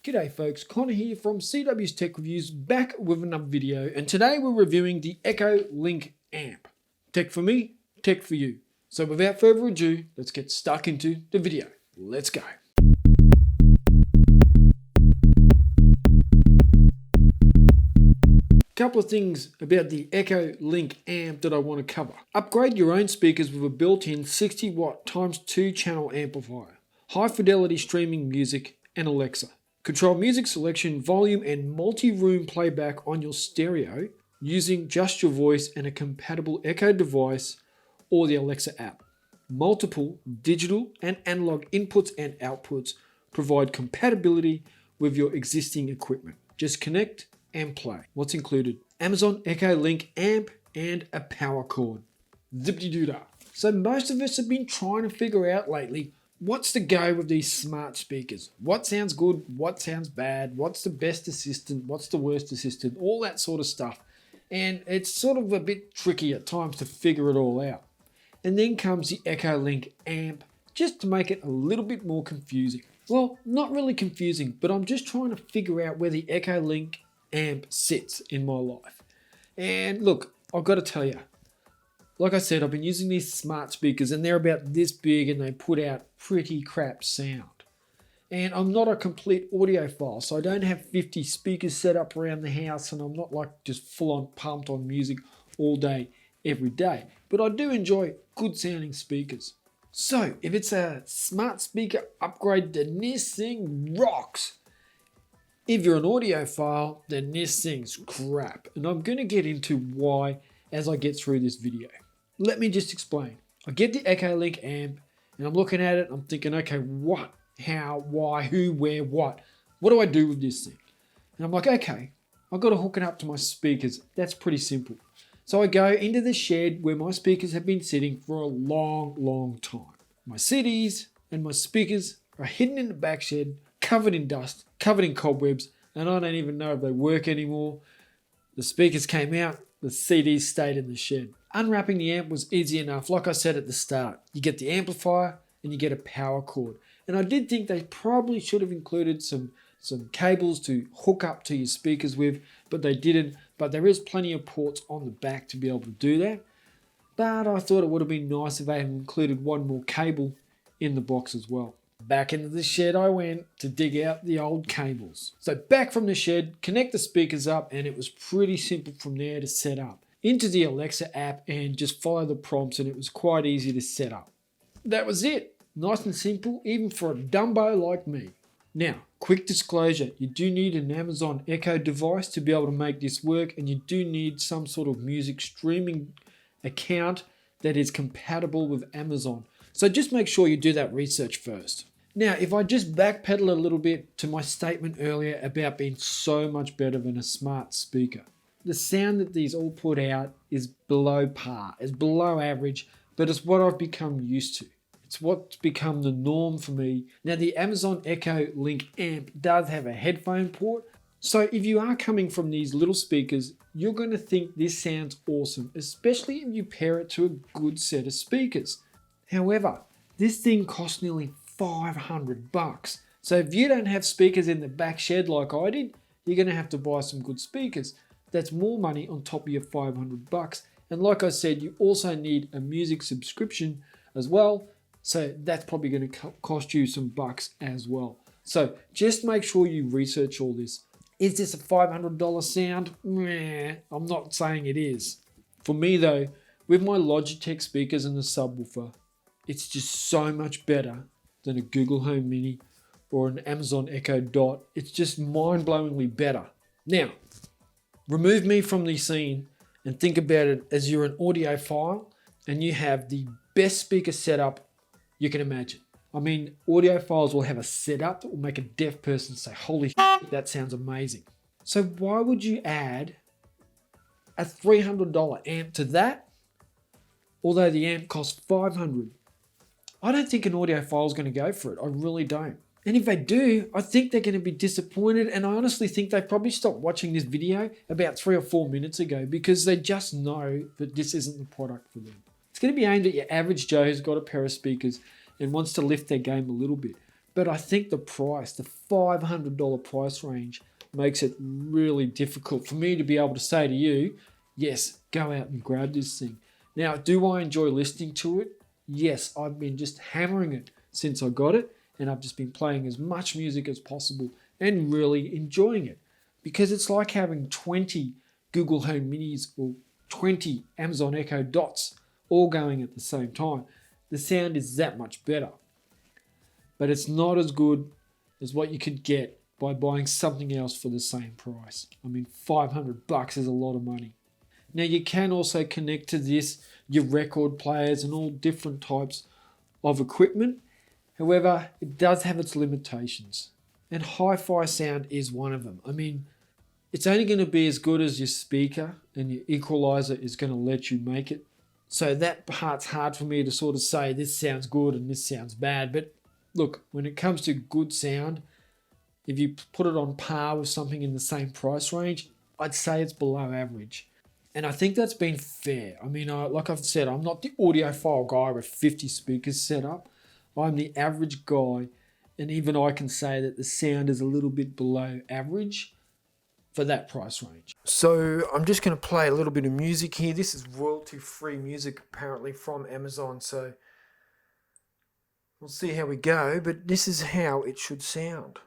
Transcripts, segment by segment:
G'day folks, Connor here from CW's Tech Reviews, back with another video, and today we're reviewing the Echo Link amp. Tech for me, tech for you. So without further ado, let's get stuck into the video. Let's go. Couple of things about the Echo Link amp that I want to cover. Upgrade your own speakers with a built-in 60 watt times 2 channel amplifier, high fidelity streaming music, and Alexa. Control music selection, volume, and multi-room playback on your stereo using just your voice and a compatible Echo device or the Alexa app. Multiple digital and analog inputs and outputs provide compatibility with your existing equipment. Just connect and play. What's included? Amazon Echo Link amp and a power cord. Zippity-doo-dah. So most of us have been trying to figure out lately, what's the go with these smart speakers? What sounds good? What sounds bad? What's the best assistant? What's the worst assistant? All that sort of stuff. And it's sort of a bit tricky at times to figure it all out. And then comes the Echo Link amp, just to make it a little bit more confusing. Well, not really confusing, but I'm just trying to figure out where the Echo Link amp sits in my life. And look, I've got to tell you, like I said, I've been using these smart speakers and they're about this big and they put out pretty crap sound. And I'm not a complete audiophile, so I don't have 50 speakers set up around the house and I'm not like just full on pumped on music all day, every day. But I do enjoy good sounding speakers. So if it's a smart speaker upgrade, then this thing rocks. If you're an audiophile, then this thing's crap. And I'm going to get into why as I get through this video. Let me just explain. I get the Echo Link amp and I'm looking at it. I'm thinking, okay, what, how, why, who, where, what? What do I do with this thing? And I'm like, okay, I've got to hook it up to my speakers. That's pretty simple. So I go into the shed where my speakers have been sitting for a long, long time. My CDs and my speakers are hidden in the back shed, covered in dust, covered in cobwebs, and I don't even know if they work anymore. The speakers came out, the CDs stayed in the shed. Unwrapping the amp was easy enough. Like I said at the start, you get the amplifier and you get a power cord. And I did think they probably should have included some cables to hook up to your speakers with, but they didn't. But there is plenty of ports on the back to be able to do that. But I thought it would have been nice if they had included one more cable in the box as well. Back into the shed I went to dig out the old cables. So back from the shed, connect the speakers up, and it was pretty simple from there to set up. Into the Alexa app and just follow the prompts, and it was quite easy to set up. That was it. Nice and simple, even for a dumbo like me. Now, quick disclosure, you do need an Amazon Echo device to be able to make this work, and you do need some sort of music streaming account that is compatible with Amazon. So just make sure you do that research first. Now, if I just backpedal a little bit to my statement earlier about being so much better than a smart speaker. The sound that these all put out is below par, is below average, but it's what I've become used to. It's what's become the norm for me. Now, the Amazon Echo Link amp does have a headphone port, so if you are coming from these little speakers, you're going to think this sounds awesome, especially if you pair it to a good set of speakers. However, this thing costs nearly $500. So if you don't have speakers in the back shed like I did, you're going to have to buy some good speakers. That's more money on top of your $500. And like I said, you also need a music subscription as well. So that's probably going to cost you some bucks as well. So just make sure you research all this. Is this a $500 sound? Meh, I'm not saying it is. For me though, with my Logitech speakers and the subwoofer, it's just so much better than a Google Home Mini or an Amazon Echo Dot. It's just mind-blowingly better. Now, remove me from the scene and think about it as you're an audiophile and you have the best speaker setup you can imagine. I mean, audiophiles will have a setup that will make a deaf person say, holy shit, that sounds amazing. So why would you add a $300 amp to that? Although the amp costs $500. I don't think an audiophile is going to go for it. I really don't. And if they do, I think they're going to be disappointed, and I honestly think they probably stopped watching this video about 3 or 4 minutes ago because they just know that this isn't the product for them. It's going to be aimed at your average Joe who's got a pair of speakers and wants to lift their game a little bit. But I think the price, the $500 price range, makes it really difficult for me to be able to say to you, yes, go out and grab this thing. Now, do I enjoy listening to it? Yes, I've been just hammering it since I got it, and I've just been playing as much music as possible and really enjoying it. Because it's like having 20 Google Home Minis or 20 Amazon Echo Dots all going at the same time. The sound is that much better. But it's not as good as what you could get by buying something else for the same price. I mean, $500 is a lot of money. Now, you can also connect to this your record players and all different types of equipment. However, it does have its limitations. And hi-fi sound is one of them. I mean, it's only going to be as good as your speaker, and your equalizer is going to let you make it. So that part's hard for me to sort of say this sounds good and this sounds bad. But look, when it comes to good sound, if you put it on par with something in the same price range, I'd say it's below average. And I think that's been fair. I mean, like I've said, I'm not the audiophile guy with 50 speakers set up. I'm the average guy, and even I can say that the sound is a little bit below average for that price range. So I'm just going to play a little bit of music here. This is royalty-free music apparently from Amazon, so we'll see how we go, but this is how it should sound.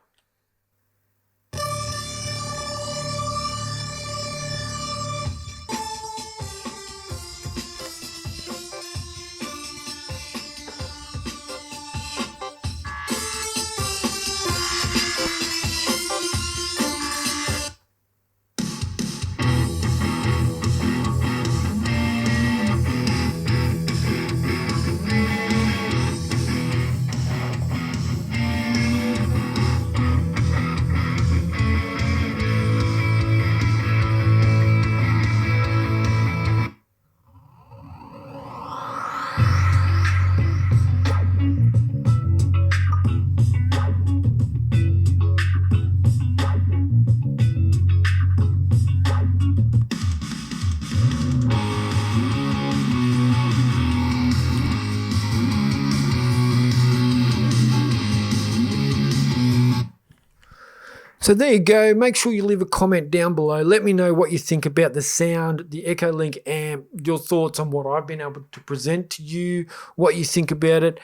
So there you go. Make sure you leave a comment down below. Let me know what you think about the sound, the Echo Link amp, your thoughts on what I've been able to present to you, what you think about it.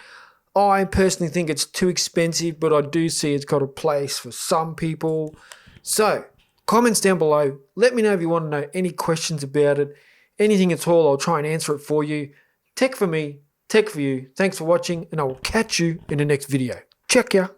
I personally think it's too expensive, but I do see it's got a place for some people. So, comments down below. Let me know if you want to know any questions about it. Anything at all, I'll try and answer it for you. Tech for me, tech for you. Thanks for watching, and I will catch you in the next video. Check ya.